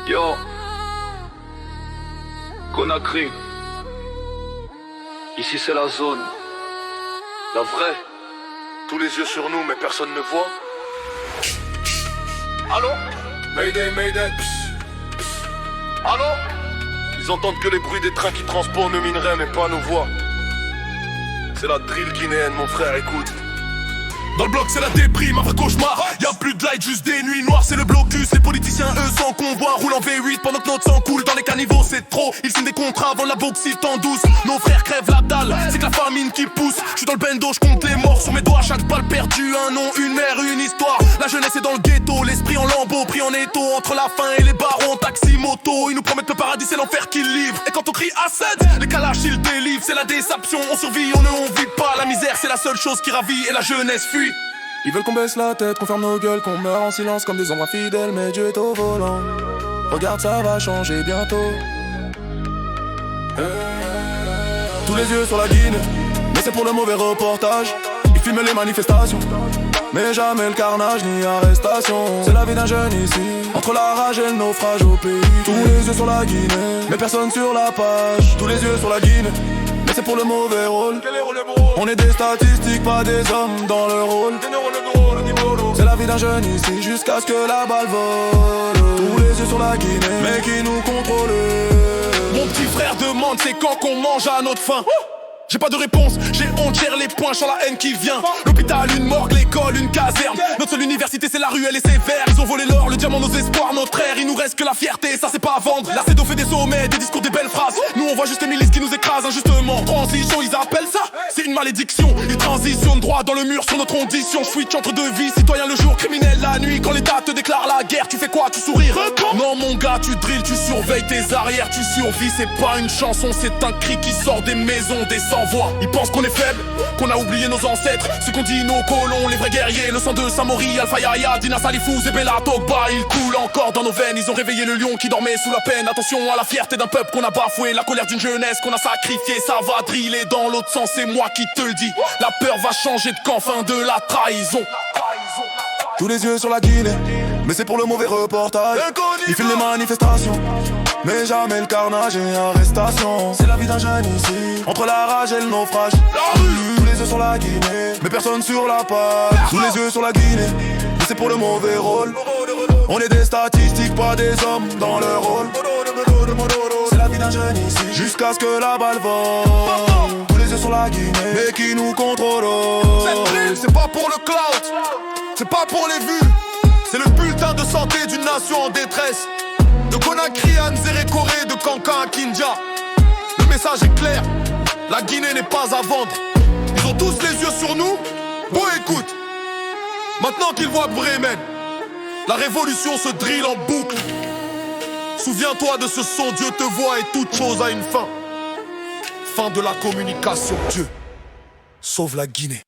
Yo, Conakry. Ici c'est la zone. La vraie. Tous les yeux sur nous mais personne ne voit. Allô? Mayday, mayday. Psst, psst. Allô? Ils entendent que les bruits des trains qui transportent nos minerais mais pas nos voix. C'est la drill guinéenne mon frère, écoute. Dans le bloc c'est la déprime, un vrai cauchemar. Y'a plus de light, juste des nuits noires, c'est le blocus. Les politiciens eux sans convoi roulent en V8 pendant que notre sang coule dans les caniveaux, c'est trop. Ils signent des contrats avant la bauxite en douce. Nos frères crèvent la dalle, c'est que la famine qui pousse. Je suis dans le bendo, je compte les morts sur mes doigts. Chaque balle perdue, un nom, une mère, une histoire. La jeunesse est dans le ghetto, l'esprit en lambeaux, pris en étau. Entre la faim et les barons, taxi, moto. Ils nous promettent le paradis, c'est l'enfer qu'ils livrent. Et quand on crie Assad, les calaches ils délivrent. C'est la déception, on survit, on ne vit pas. La misère c'est la seule chose qui ravit et la jeunesse fuit. Ils veulent qu'on baisse la tête, qu'on ferme nos gueules, qu'on meurt en silence comme des ombres infidèles. Mais Dieu est au volant. Regarde, ça va changer bientôt. Tous les yeux sur la Guinée, mais c'est pour le mauvais reportage. Ils filment les manifestations, mais jamais le carnage ni arrestation. C'est la vie d'un jeune ici, entre la rage et le naufrage au pays. Tous les yeux sur la Guinée, mais personne sur la page. Tous les yeux sur la Guinée, mais c'est pour le mauvais rôle. On est des statistiques, pas des hommes dans le rôle. C'est la vie d'un jeune ici, jusqu'à ce que la balle vole. Tous les yeux sur la Guinée, mais qui nous contrôle. Mon petit frère demande c'est quand qu'on mange à notre faim. J'ai pas de réponse, j'ai honte, gère les poings, sur la haine qui vient. L'hôpital, une morgue, l'école, une caserne. Notre seule université c'est la rue, elle est sévère. Ils ont volé l'or, le diamant, nos espoirs, notre ère. Il nous reste que la fierté, ça c'est pas à vendre. La CEDO fait des sommets, des discours, des belles phrases. Nous on voit juste les milices qui nous écrasent injustement. Transition, ils appellent ça, c'est une malédiction. Ils transitionnent droit dans le mur sur notre condition. Switch entre deux vies, citoyen le jour, criminel la nuit. Quand l'État te déclare la guerre, tu fais quoi? Tu souris? Non mon gars, tu drilles, tu surveilles tes arrières, tu survis. C'est pas une chanson, c'est un cri qui sort des maisons, des sans-voix. Ils pensent qu'on est faible, qu'on a oublié nos ancêtres. Ce qu'on dit nos colons, les vrais guerriers. Le sang de Samori, Alpha Yaya, Dina Salifouz et Bella Togba. Il coule encore dans nos veines, ils ont réveillé le lion qui dormait sous la peine. Attention à la fierté d'un peuple qu'on a bafoué, la colère d'une jeunesse qu'on a sacrifiée. Ça va driller dans l'autre sens, c'est moi qui te le dis. La peur va changer de camp, fin de la trahison. Tous les yeux sur la Guinée, mais c'est pour le mauvais reportage. Ils filment les manifestations, mais jamais le carnage et arrestation. C'est la vie d'un jeune ici, entre la rage et le naufrage. Tous les yeux sur la Guinée, mais personne sur la page. Tous les yeux sur la Guinée, mais c'est pour le mauvais rôle. On est des statistiques, pas des hommes dans le rôle. C'est la vie d'un jeune ici, jusqu'à ce que la balle vole. Tous les yeux sur la Guinée, mais qui nous contrôle. Cette drill, c'est pas pour le clout, c'est pas pour les vues. C'est le bulletin de santé d'une nation en détresse. De Conakry à Nzérékoré, de Kankan à Kindia. Le message est clair, la Guinée n'est pas à vendre. Ils ont tous les yeux sur nous. Bon écoute, maintenant qu'ils voient Bremen, la révolution se drille en boucle. Souviens-toi de ce son, Dieu te voit et toute chose a une fin. Fin de la communication, Dieu sauve la Guinée.